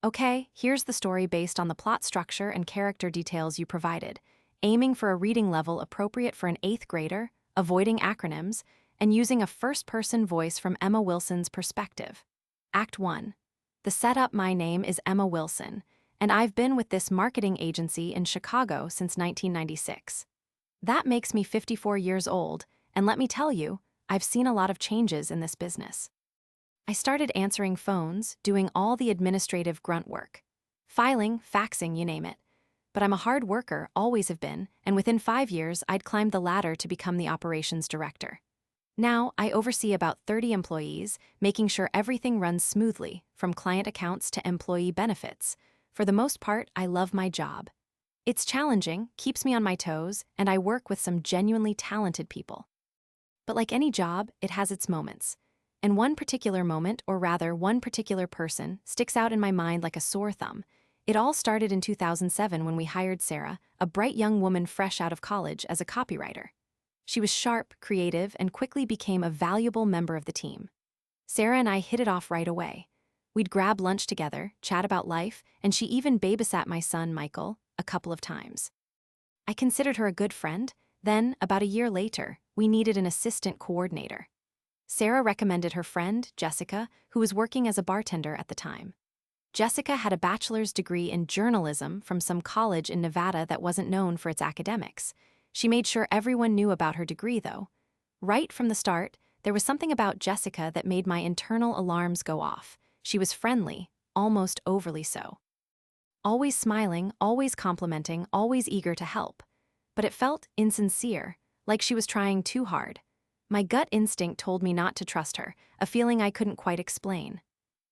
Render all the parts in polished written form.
Okay, here's the story based on the plot structure and character details you provided, aiming for a reading level appropriate for an 8th grader, avoiding acronyms, and using a first-person voice from Emma Wilson's perspective. Act 1. The setup: my name is Emma Wilson, and I've been with this marketing agency in Chicago since 1996. That makes me 54 years old, and let me tell you, I've seen a lot of changes in this business. I started answering phones, doing all the administrative grunt work. Filing, faxing, you name it. But I'm a hard worker, always have been, and within 5 years, I'd climbed the ladder to become the operations director. Now, I oversee about 30 employees, making sure everything runs smoothly, from client accounts to employee benefits. For the most part, I love my job. It's challenging, keeps me on my toes, and I work with some genuinely talented people. But like any job, it has its moments. And one particular moment, or rather one particular person, sticks out in my mind like a sore thumb. It all started in 2007 when we hired Sarah, a bright young woman fresh out of college, as a copywriter. She was sharp, creative, and quickly became a valuable member of the team. Sarah and I hit it off right away. We'd grab lunch together, chat about life, and she even babysat my son, Michael, a couple of times. I considered her a good friend. Then, about a year later, we needed an assistant coordinator. Sarah recommended her friend, Jessica, who was working as a bartender at the time. Jessica had a bachelor's degree in journalism from some college in Nevada that wasn't known for its academics. She made sure everyone knew about her degree, though. Right from the start, there was something about Jessica that made my internal alarms go off. She was friendly, almost overly so. Always smiling, always complimenting, always eager to help. But it felt insincere, like she was trying too hard. My gut instinct told me not to trust her, a feeling I couldn't quite explain.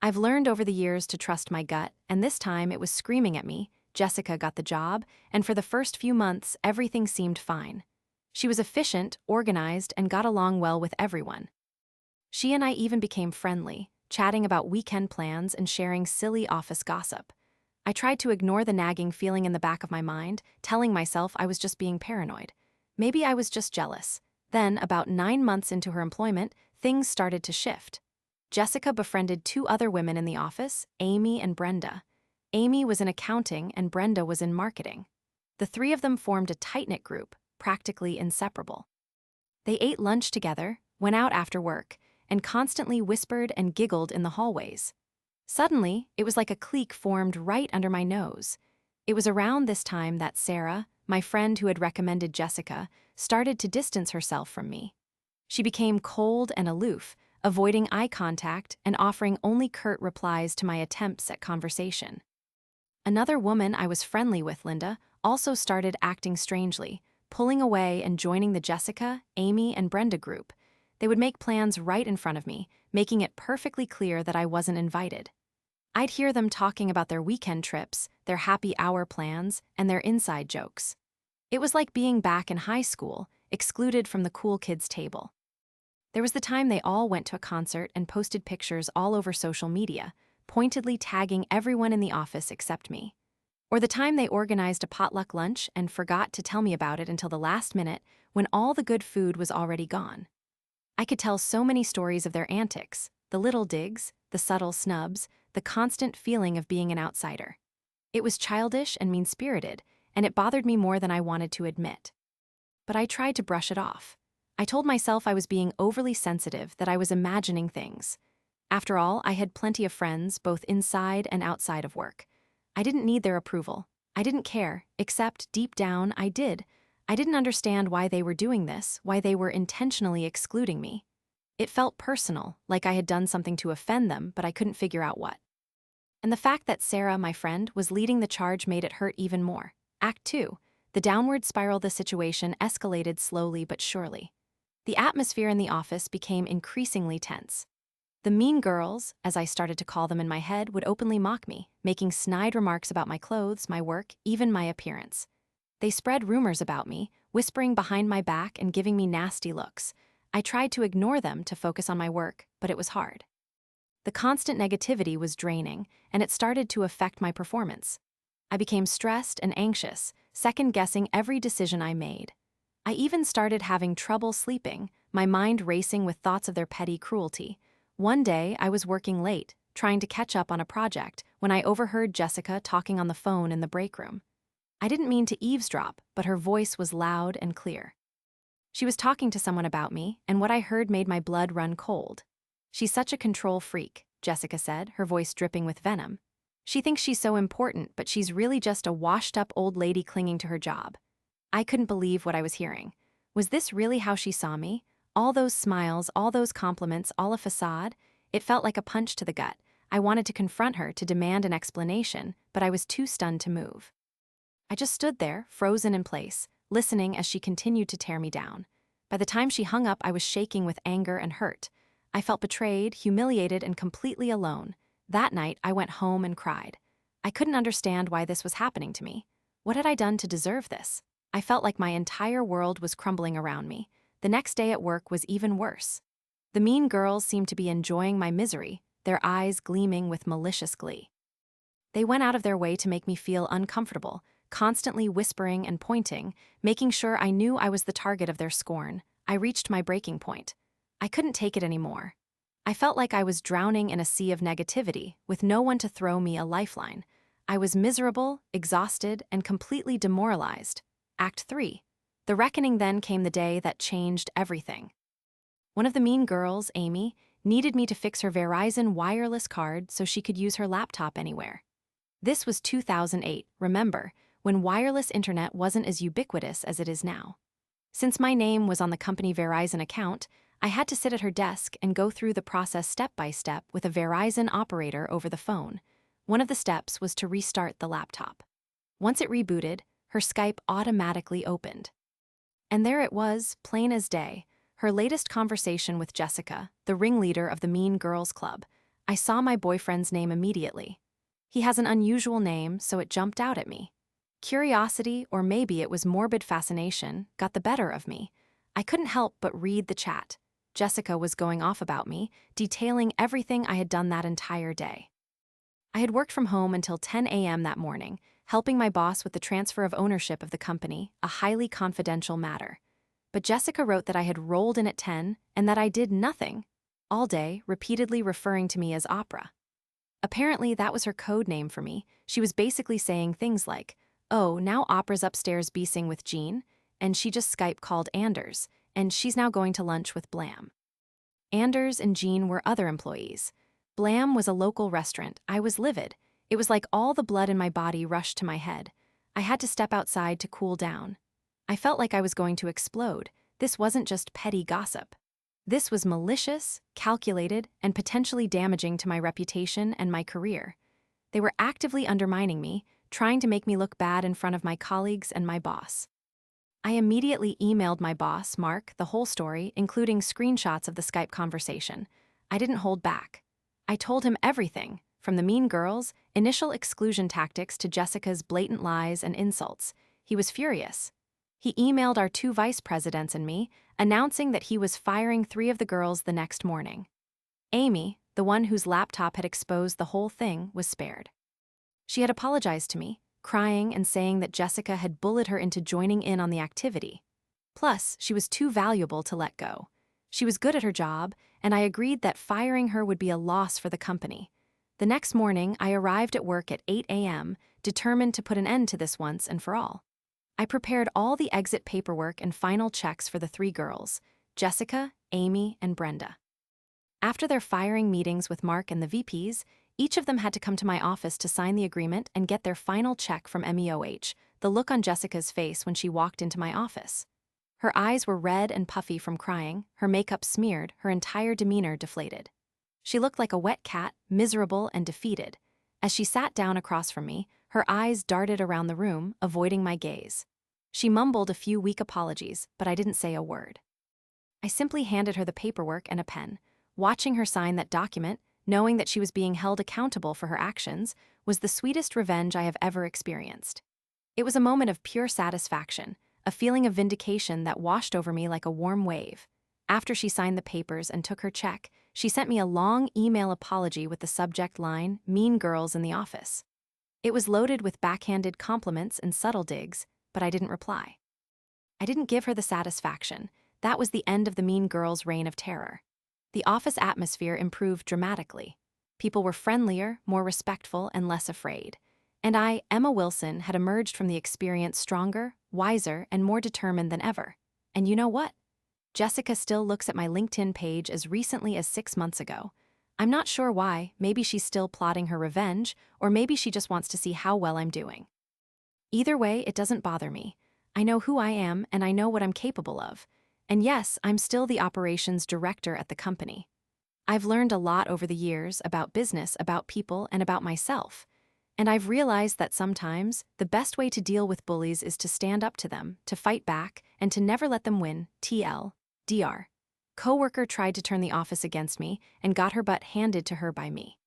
I've learned over the years to trust my gut, and this time it was screaming at me. Jessica got the job, and for the first few months, everything seemed fine. She was efficient, organized, and got along well with everyone. She and I even became friendly, chatting about weekend plans and sharing silly office gossip. I tried to ignore the nagging feeling in the back of my mind, telling myself I was just being paranoid. Maybe I was just jealous. Then, about 9 months into her employment, things started to shift. Jessica befriended 2 other women in the office, Amy and Brenda. Amy was in accounting and Brenda was in marketing. The 3 of them formed a tight-knit group, practically inseparable. They ate lunch together, went out after work, and constantly whispered and giggled in the hallways. Suddenly, it was like a clique formed right under my nose. It was around this time that Sarah, my friend who had recommended Jessica, started to distance herself from me. She became cold and aloof, avoiding eye contact and offering only curt replies to my attempts at conversation. Another woman I was friendly with, Linda, also started acting strangely, pulling away and joining the Jessica, Amy, and Brenda group. They would make plans right in front of me, making it perfectly clear that I wasn't invited. I'd hear them talking about their weekend trips, their happy hour plans, and their inside jokes. It was like being back in high school, excluded from the cool kids' table. There was the time they all went to a concert and posted pictures all over social media, pointedly tagging everyone in the office except me. Or the time they organized a potluck lunch and forgot to tell me about it until the last minute when all the good food was already gone. I could tell so many stories of their antics, the little digs, the subtle snubs, the constant feeling of being an outsider. It was childish and mean-spirited, and it bothered me more than I wanted to admit. But I tried to brush it off. I told myself I was being overly sensitive, that I was imagining things. After all, I had plenty of friends, both inside and outside of work. I didn't need their approval. I didn't care, except deep down, I did. I didn't understand why they were doing this, why they were intentionally excluding me. It felt personal, like I had done something to offend them, but I couldn't figure out what. And the fact that Sarah, my friend, was leading the charge made it hurt even more. Act 2. The downward spiral of the situation escalated slowly but surely. The atmosphere in the office became increasingly tense. The mean girls, as I started to call them in my head, would openly mock me, making snide remarks about my clothes, my work, even my appearance. They spread rumors about me, whispering behind my back and giving me nasty looks. I tried to ignore them to focus on my work, but it was hard. The constant negativity was draining, and it started to affect my performance. I became stressed and anxious, second-guessing every decision I made. I even started having trouble sleeping, my mind racing with thoughts of their petty cruelty. One day, I was working late, trying to catch up on a project when I overheard Jessica talking on the phone in the break room. I didn't mean to eavesdrop, but her voice was loud and clear. She was talking to someone about me, and what I heard made my blood run cold. "She's such a control freak," Jessica said, her voice dripping with venom. "She thinks she's so important, but she's really just a washed-up old lady clinging to her job." I couldn't believe what I was hearing. Was this really how she saw me? All those smiles, all those compliments, all a facade? It felt like a punch to the gut. I wanted to confront her, to demand an explanation, but I was too stunned to move. I just stood there, frozen in place, listening as she continued to tear me down. By the time she hung up, I was shaking with anger and hurt. I felt betrayed, humiliated, and completely alone. That night, I went home and cried. I couldn't understand why this was happening to me. What had I done to deserve this? I felt like my entire world was crumbling around me. The next day at work was even worse. The mean girls seemed to be enjoying my misery, their eyes gleaming with malicious glee. They went out of their way to make me feel uncomfortable, constantly whispering and pointing, making sure I knew I was the target of their scorn. I reached my breaking point. I couldn't take it anymore. I felt like I was drowning in a sea of negativity, with no one to throw me a lifeline. I was miserable, exhausted, and completely demoralized. Act 3. The reckoning then came the day that changed everything. One of the mean girls, Amy, needed me to fix her Verizon wireless card so she could use her laptop anywhere. This was 2008, remember, when wireless internet wasn't as ubiquitous as it is now. Since my name was on the company Verizon account, I had to sit at her desk and go through the process step by step with a Verizon operator over the phone. One of the steps was to restart the laptop. Once it rebooted, her Skype automatically opened. And there it was, plain as day, her latest conversation with Jessica, the ringleader of the Mean Girls Club. I saw my boyfriend's name immediately. He has an unusual name, so it jumped out at me. Curiosity, or maybe it was morbid fascination, got the better of me. I couldn't help but read the chat. Jessica was going off about me, detailing everything I had done that entire day. I had worked from home until 10 a.m. that morning, helping my boss with the transfer of ownership of the company, a highly confidential matter. But Jessica wrote that I had rolled in at 10 and that I did nothing, all day, repeatedly referring to me as Opera. Apparently, that was her code name for me. She was basically saying things like, "Oh, now Opera's upstairs beasing with Jean, and she just Skype called Anders, and she's now going to lunch with Blam." Anders and Jean were other employees. Blam was a local restaurant. I was livid. It was like all the blood in my body rushed to my head. I had to step outside to cool down. I felt like I was going to explode. This wasn't just petty gossip. This was malicious, calculated, and potentially damaging to my reputation and my career. They were actively undermining me, trying to make me look bad in front of my colleagues and my boss. I immediately emailed my boss, Mark, the whole story, including screenshots of the Skype conversation. I didn't hold back. I told him everything, from the mean girls' initial exclusion tactics to Jessica's blatant lies and insults. He was furious. He emailed our 2 vice presidents and me, announcing that he was firing 3 of the girls the next morning. Amy, the one whose laptop had exposed the whole thing, was spared. She had apologized to me, crying and saying that Jessica had bullied her into joining in on the activity. Plus, she was too valuable to let go. She was good at her job, and I agreed that firing her would be a loss for the company. The next morning, I arrived at work at 8 a.m., determined to put an end to this once and for all. I prepared all the exit paperwork and final checks for the 3 girls, Jessica, Amy, and Brenda. After their firing meetings with Mark and the VPs, each of them had to come to my office to sign the agreement and get their final check from MEOH, the look on Jessica's face when she walked into my office. Her eyes were red and puffy from crying, her makeup smeared, her entire demeanor deflated. She looked like a wet cat, miserable and defeated. As she sat down across from me, her eyes darted around the room, avoiding my gaze. She mumbled a few weak apologies, but I didn't say a word. I simply handed her the paperwork and a pen. Watching her sign that document, knowing that she was being held accountable for her actions, was the sweetest revenge I have ever experienced. It was a moment of pure satisfaction, a feeling of vindication that washed over me like a warm wave. After she signed the papers and took her check, she sent me a long email apology with the subject line, "Mean Girls in the Office." It was loaded with backhanded compliments and subtle digs, but I didn't reply. I didn't give her the satisfaction. That was the end of the mean girl's reign of terror. The office atmosphere improved dramatically. People were friendlier, more respectful, and less afraid. And I, Emma Wilson, had emerged from the experience stronger, wiser, and more determined than ever. And you know what? Jessica still looks at my LinkedIn page as recently as 6 months ago. I'm not sure why. Maybe she's still plotting her revenge, or maybe she just wants to see how well I'm doing. Either way, it doesn't bother me. I know who I am, and I know what I'm capable of. And yes, I'm still the operations director at the company. I've learned a lot over the years about business, about people, and about myself. And I've realized that sometimes the best way to deal with bullies is to stand up to them, to fight back, and to never let them win. TL. Dr. Coworker tried to turn the office against me and got her butt handed to her by me.